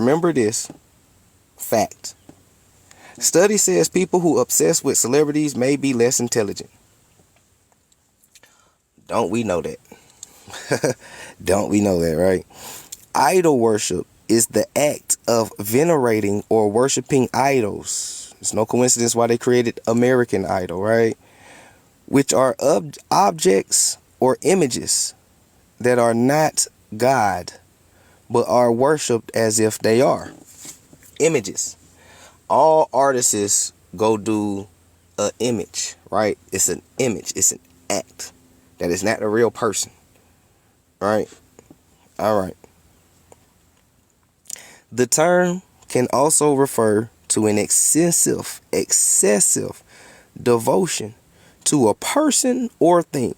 Remember this fact. Study says people who obsess with celebrities may be less intelligent. Don't we know that? Don't we know that, right? Idol worship is the act of venerating or worshiping idols. It's no coincidence why they created American Idol, right? Which are objects or images that are not God, but are worshipped as if they are. Images. All artists go do an image, right? It's an image. It's an act. That is not a real person, right? All right. The term can also refer to an excessive devotion to a person or thing,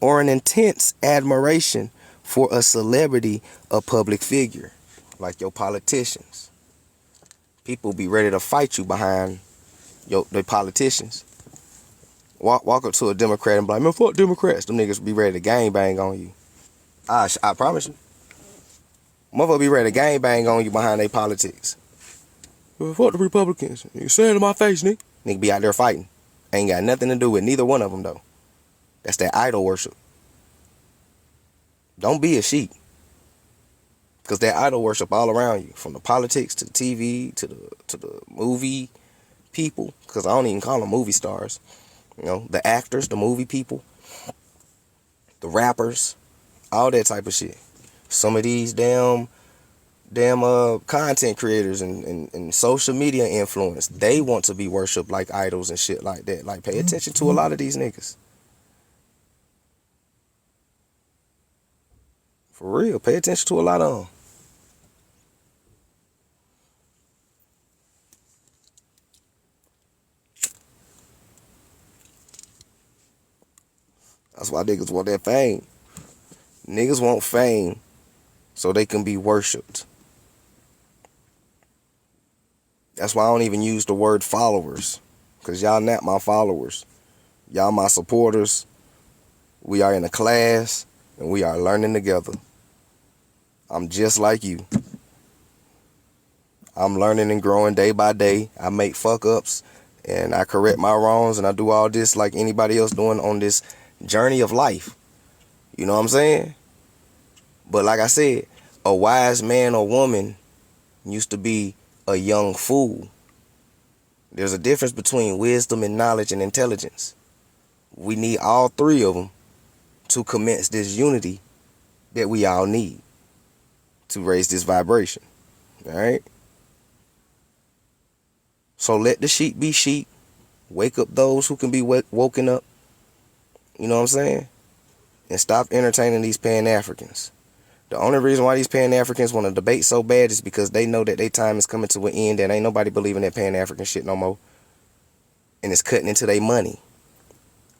or an intense admiration for a celebrity or public figure, like your politicians. People be ready to fight you behind the politicians. Walk up to a Democrat and be like, man, fuck Democrats. Them niggas be ready to gang bang on you. I promise you. Motherfucker be ready to gang bang on you behind their politics. Well, fuck the Republicans. You say it in my face, nigga. Nigga be out there fighting. Ain't got nothing to do with neither one of them, though. That's that idol worship. Don't be a sheep. Because that idol worship all around you. From the politics to the TV to the movie people. Because I don't even call them movie stars. You know, the actors, the movie people, the rappers, all that type of shit. Some of these damn content creators and social media influence, they want to be worshipped like idols and shit like that. Like, pay attention to a lot of these niggas. For real, pay attention to a lot of them. That's why niggas want that fame. Niggas want fame so they can be worshipped. That's why I don't even use the word followers. Because y'all not my followers. Y'all my supporters. We are in a class and we are learning together. I'm just like you. I'm learning and growing day by day. I make fuck ups and I correct my wrongs and I do all this like anybody else doing on this journey of life. You know what I'm saying? But like I said, a wise man or woman used to be a young fool. There's a difference between wisdom and knowledge and intelligence. We need all three of them to commence this unity that we all need to raise this vibration. All right? So let the sheep be sheep. Wake up those who can be woken up. You know what I'm saying? And stop entertaining these Pan-Africans. The only reason why these Pan-Africans want to debate so bad is because they know that their time is coming to an end and ain't nobody believing that Pan-African shit no more. And it's cutting into their money.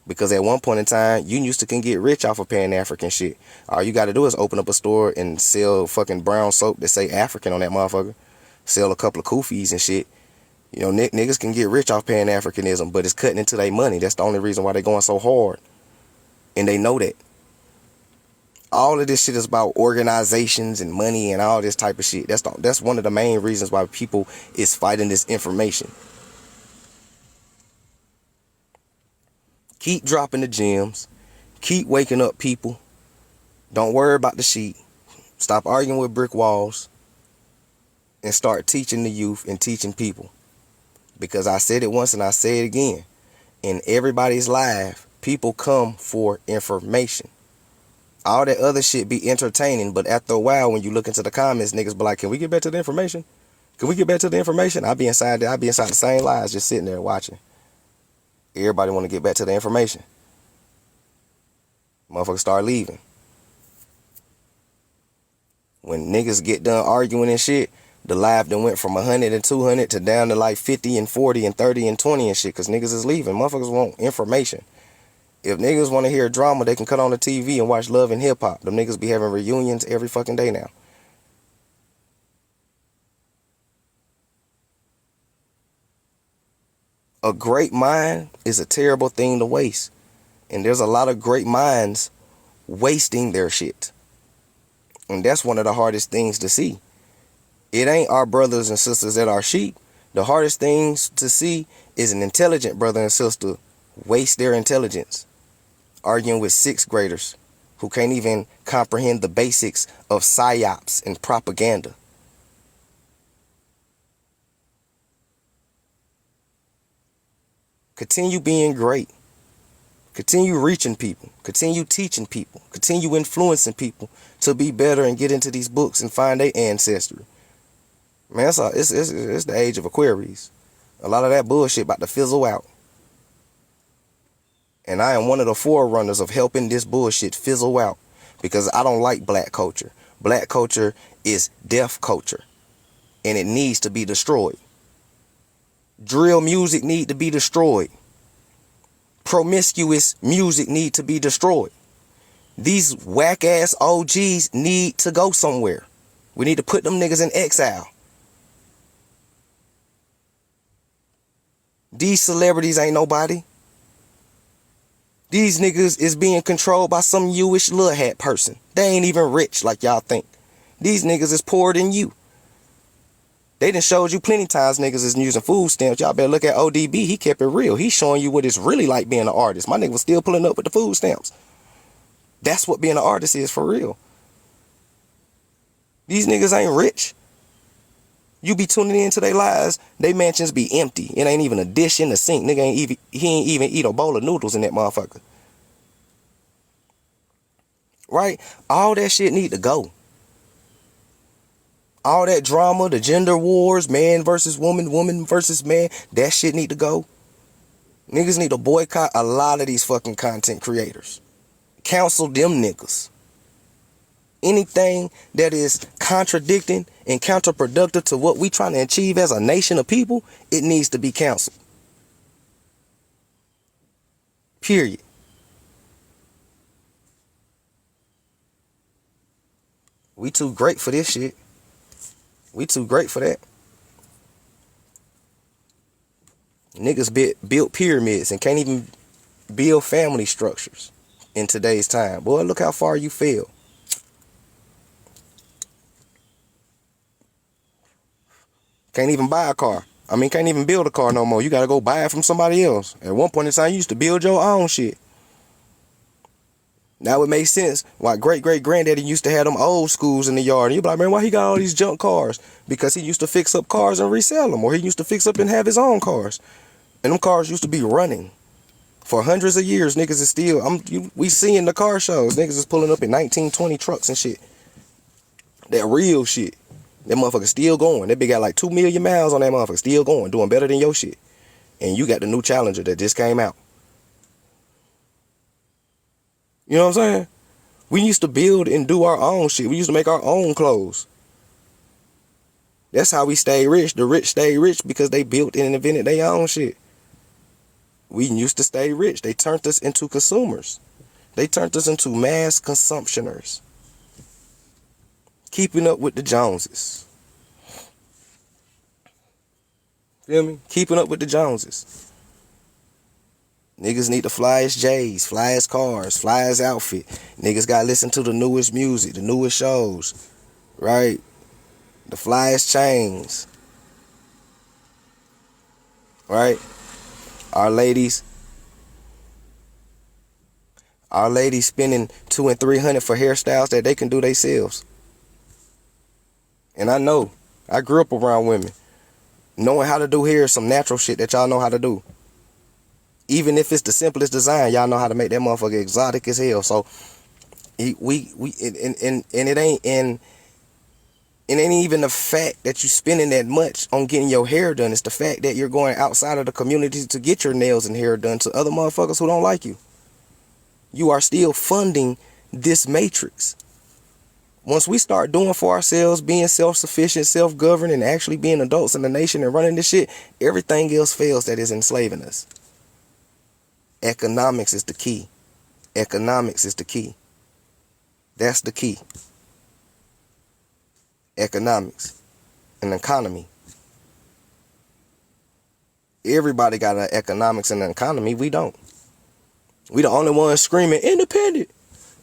Because at one point in time, you used to can get rich off of Pan-African shit. All you got to do is open up a store and sell fucking brown soap that say African on that motherfucker. Sell a couple of kufis and shit. You know, niggas can get rich off Pan-Africanism, but it's cutting into their money. That's the only reason why they going so hard. And they know that. All of this shit is about organizations and money and all this type of shit. That's one of the main reasons why people is fighting this information. Keep dropping the gems. Keep waking up people. Don't worry about the sheep. Stop arguing with brick walls. And start teaching the youth and teaching people. Because I said it once and I say it again. In everybody's life, people come for information. All that other shit be entertaining, but after a while, when you look into the comments, niggas be like, can we get back to the information? Can we get back to the information? I be inside the same lives, just sitting there watching. Everybody want to get back to the information. Motherfuckers start leaving. When niggas get done arguing and shit, the live done went from 100 and 200 to down to like 50 and 40 and 30 and 20 and shit, because niggas is leaving. Motherfuckers want information. If niggas want to hear drama, they can cut on the TV and watch Love and Hip Hop. Them niggas be having reunions every fucking day now. A great mind is a terrible thing to waste. And there's a lot of great minds wasting their shit. And that's one of the hardest things to see. It ain't our brothers and sisters that are sheep. The hardest things to see is an intelligent brother and sister waste their intelligence arguing with sixth graders who can't even comprehend the basics of psyops and propaganda. Continue being great. Continue reaching people. Continue teaching people. Continue influencing people to be better and get into these books and find their ancestry. Man, it's the age of Aquarius. A lot of that bullshit about to fizzle out. And I am one of the forerunners of helping this bullshit fizzle out because I don't like black culture. Black culture is deaf culture and it needs to be destroyed. Drill music need to be destroyed. Promiscuous music need to be destroyed. These whack ass OGs need to go somewhere. We need to put them niggas in exile. These celebrities ain't nobody. These niggas is being controlled by some you-ish little hat person. They ain't even rich like y'all think. These niggas is poorer than you. They done showed you plenty times niggas is using food stamps. Y'all better look at ODB. He kept it real. He's showing you what it's really like being an artist. My nigga was still pulling up with the food stamps. That's what being an artist is for real. These niggas ain't rich. You be tuning into their lives, they mansions be empty. It ain't even a dish in the sink. Nigga he ain't even eat a bowl of noodles in that motherfucker. Right? All that shit need to go. All that drama, the gender wars, man versus woman, woman versus man, that shit need to go. Niggas need to boycott a lot of these fucking content creators. Counsel them niggas. Anything that is contradicting and counterproductive to what we trying to achieve as a nation of people, it needs to be counseled. Period. We too great for this shit. We too great for that. Niggas built pyramids and can't even build family structures in today's time. Boy, look how far you fell. Can't even buy a car. Can't even build a car no more. You gotta go buy it from somebody else. At one point in time, you used to build your own shit. Now it makes sense why great-great-granddaddy used to have them old schools in the yard. And you be like, man, why he got all these junk cars? Because he used to fix up cars and resell them. Or he used to fix up and have his own cars. And them cars used to be running. For hundreds of years, niggas is still, we seeing the car shows. Niggas is pulling up in 1920 trucks and shit. That real shit. That motherfucker still going. That bitch got like 2 million miles on that motherfucker. Still going. Doing better than your shit. And you got the new Challenger that just came out. You know what I'm saying? We used to build and do our own shit. We used to make our own clothes. That's how we stay rich. The rich stay rich because they built and invented their own shit. We used to stay rich. They turned us into consumers. They turned us into mass consumptioners. Keeping up with the Joneses. Feel me? Keeping up with the Joneses. Niggas need the flyest J's, flyest cars, flyest outfit. Niggas gotta listen to the newest music, the newest shows. Right? The flyest chains. Right? Our ladies spending $200 and $300 for hairstyles that they can do themselves. And I know, I grew up around women. Knowing how to do hair is some natural shit that y'all know how to do. Even if it's the simplest design, y'all know how to make that motherfucker exotic as hell. So it ain't even the fact that you spending that much on getting your hair done. It's the fact that you're going outside of the community to get your nails and hair done to other motherfuckers who don't like you. You are still funding this matrix. Once we start doing for ourselves, being self-sufficient, self-governed, and actually being adults in the nation and running this shit, everything else fails that is enslaving us. Economics is the key. Economics is the key. That's the key. Economics. An economy. Everybody got an economics and an economy. We don't. We the only ones screaming, independent.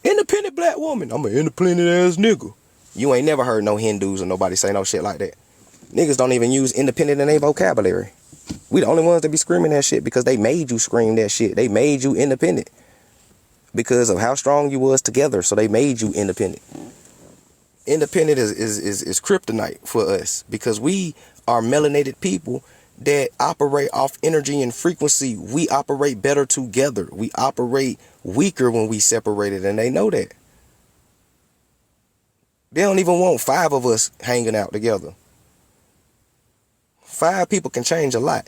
Independent black woman. I'm an independent ass nigga. You ain't never heard no Hindus or nobody say no shit like that. Niggas don't even use independent in their vocabulary. We the only ones that be screaming that shit because they made you scream that shit. They made you independent because of how strong you was together. So they made you independent. Independent is kryptonite for us because we are melanated people that operate off energy and frequency. We operate better together. We operate weaker when we separated, and they know that. They don't even want 5 of us hanging out together. 5 people can change a lot.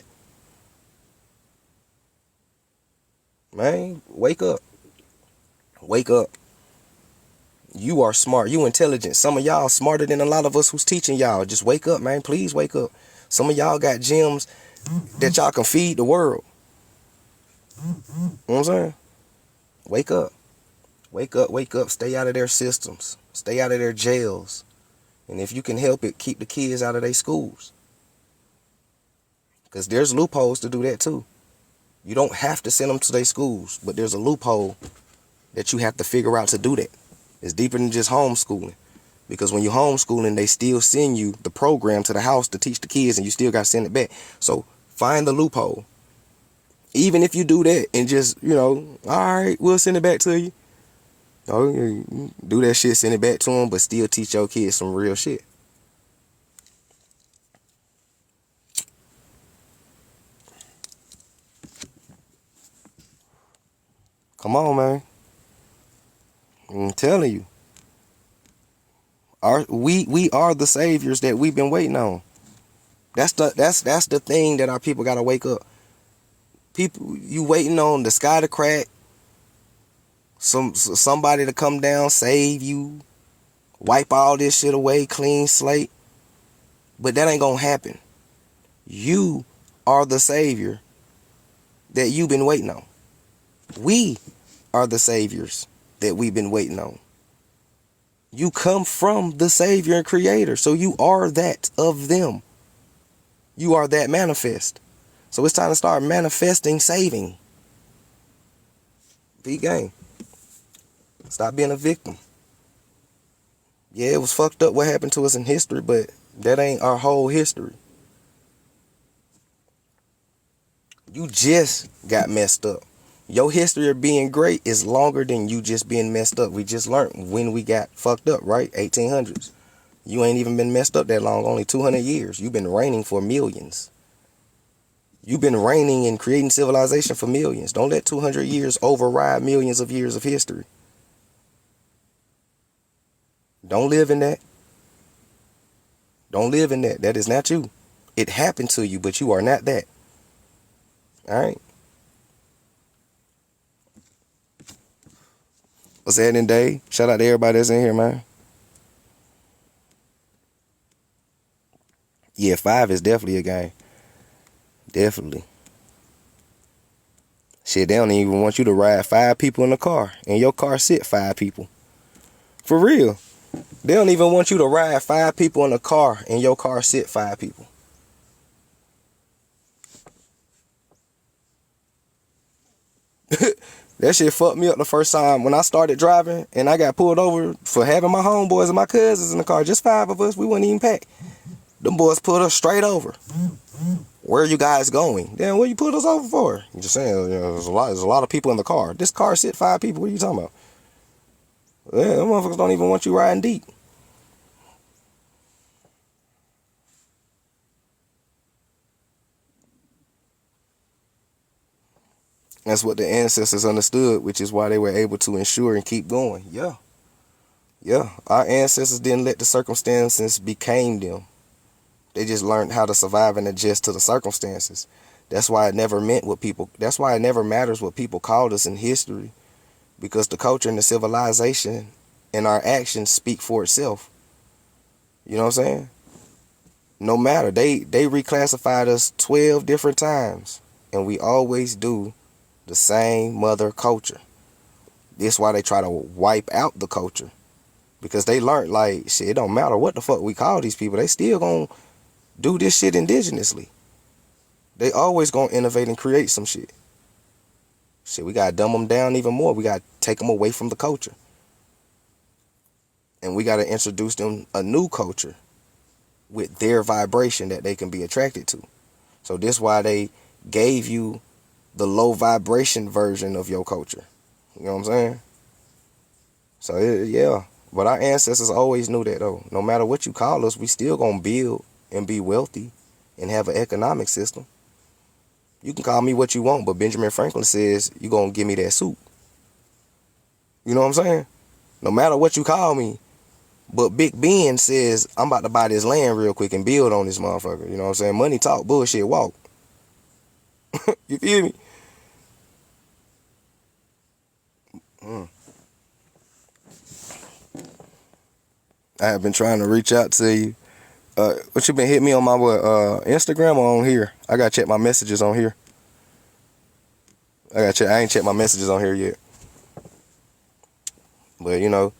Man, wake up. Wake up. You are smart. You intelligent. Some of y'all smarter than a lot of us who's teaching y'all. Just wake up, man. Please wake up. Some of y'all got gems that y'all can feed the world. You know what I'm saying? Wake up. Wake up, wake up. Stay out of their systems. Stay out of their jails. And if you can help it, keep the kids out of their schools. Because there's loopholes to do that too. You don't have to send them to their schools, but there's a loophole that you have to figure out to do that. It's deeper than just homeschooling. Because when you're homeschooling, they still send you the program to the house to teach the kids, and you still got to send it back. So find the loophole. Even if you do that and just, all right, we'll send it back to you. Do that shit, send it back to them, but still teach your kids some real shit. Come on, man. I'm telling you. We are the saviors that we've been waiting on. That's the thing that our people gotta wake up. People, you waiting on the sky to crack, somebody to come down, save you, wipe all this shit away, clean slate. But that ain't gonna happen. You are the savior that you've been waiting on. We are the saviors that we've been waiting on. You come from the Savior and Creator, so you are that of them. You are that manifest. So it's time to start manifesting saving. Be game. Stop being a victim. Yeah, it was fucked up what happened to us in history, but that ain't our whole history. You just got messed up. Your history of being great is longer than you just being messed up. We just learned when we got fucked up, right? 1800s. You ain't even been messed up that long, only 200 years. You've been reigning for millions. You've been reigning and creating civilization for millions. Don't let 200 years override millions of years of history. Don't live in that. Don't live in that. That is not you. It happened to you, but you are not that. All right? What's happening, Dave? Shout out to everybody that's in here, man. Yeah, 5 is definitely a game. Definitely. Shit, they don't even want you to ride 5 people in the car. In your car sit 5 people. For real. They don't even want you to ride 5 people in the car. In your car sit 5 people. That shit fucked me up the first time when I started driving and I got pulled over for having my homeboys and my cousins in the car. Just 5 of us. We wasn't even packed. Them boys pulled us straight over. Where are you guys going? Damn, what you pulled us over for? I'm just saying, there's a lot of people in the car. This car sit 5 people. What are you talking about? Yeah, them motherfuckers don't even want you riding deep. That's what the ancestors understood, which is why they were able to ensure and keep going. Yeah. Our ancestors didn't let the circumstances became them. They just learned how to survive and adjust to the circumstances. That's why it never that's why it never matters what people called us in history. Because the culture and the civilization and our actions speak for itself. You know what I'm saying? No matter. They reclassified us 12 different times. And we always do the same mother culture. That's why they try to wipe out the culture. Because they learned, like, shit, it don't matter what the fuck we call these people. They still gonna do this shit indigenously. They always gonna innovate and create some shit. Shit, we gotta dumb them down even more. We gotta take them away from the culture. And we gotta introduce them a new culture. with their vibration that they can be attracted to. So this why they gave you the low vibration version of your culture. You know what I'm saying? So yeah, but our ancestors always knew that though. No matter what you call us, we still gonna build and be wealthy and have an economic system. You can call me what you want, but Benjamin Franklin says you gonna give me that soup. You know what I'm saying? No matter what you call me, but Big Ben says I'm about to buy this land real quick and build on this motherfucker. You know what I'm saying? Money talk, bullshit walk. You feel me? I have been trying to reach out to you. What you been hitting me on my Instagram or on here? I gotta check my messages on here. I ain't checked my messages on here yet. But you know,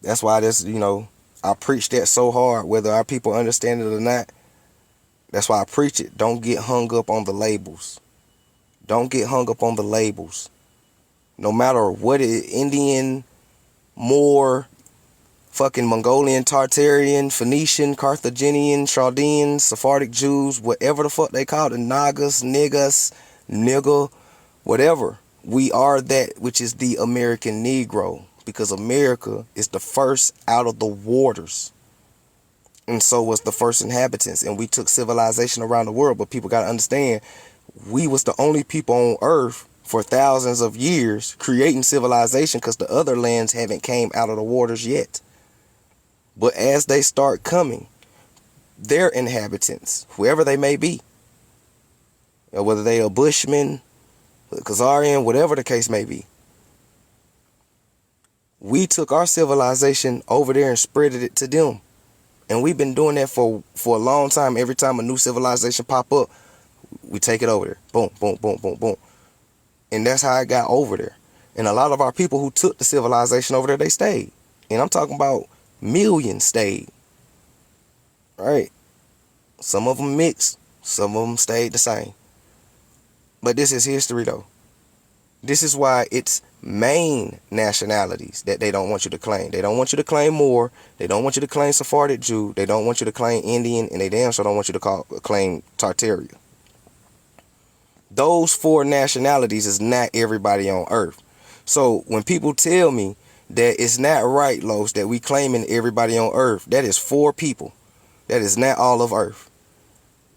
that's why I preach that so hard, whether our people understand it or not. That's why I preach it. Don't get hung up on the labels. Don't get hung up on the labels. No matter what it is, Indian, Moor, fucking Mongolian, Tartarian, Phoenician, Carthaginian, Chaldean, Sephardic Jews, whatever the fuck they call it, Nagas, niggas, nigga, whatever. We are that which is the American Negro, because America is the first out of the waters. And so was the first inhabitants. And we took civilization around the world. But people got to understand, we was the only people on earth for thousands of years creating civilization, because the other lands haven't came out of the waters yet. But as they start coming, their inhabitants, whoever they may be, whether they are Bushmen, Khazarian, whatever the case may be, we took our civilization over there and spreaded it to them. And we've been doing that for a long time. Every time a new civilization pop up, we take it over there. Boom, boom, boom, boom, boom. And that's how I got over there. And a lot of our people who took the civilization over there, they stayed. And I'm talking about millions stayed. Right? Some of them mixed. Some of them stayed the same. But this is history though. This is why it's main nationalities that they don't want you to claim. They don't want you to claim Moor. They don't want you to claim Sephardic Jew. They don't want you to claim Indian. And they damn sure don't want you to claim Tartaria. Those four nationalities is not everybody on earth. So when people tell me that it's not right, Los, that we claiming everybody on earth, that is four people. That is not all of earth.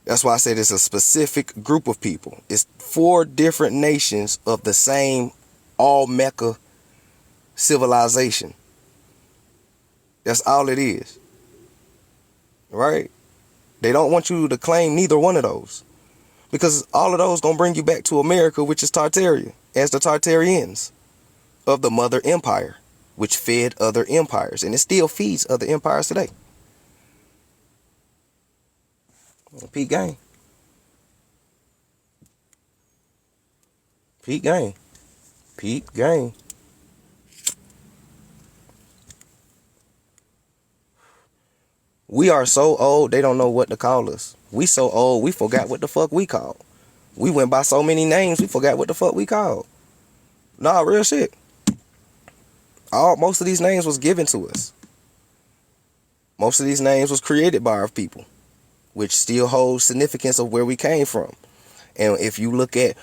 That's why I said it's a specific group of people. It's four different nations of the same Olmeca civilization. That's all it is. Right? They don't want you to claim neither one of those, because all of those gonna bring you back to America, which is Tartaria, as the Tartarians of the mother empire, which fed other empires, and it still feeds other empires today. Peak game. Peak game. Peak game. We are so old, they don't know what to call us. We so old, we forgot what the fuck we called. We went by so many names, we forgot what the fuck we called. Nah, real shit. Most of these names was given to us. Most of these names was created by our people, which still holds significance of where we came from. And if you look at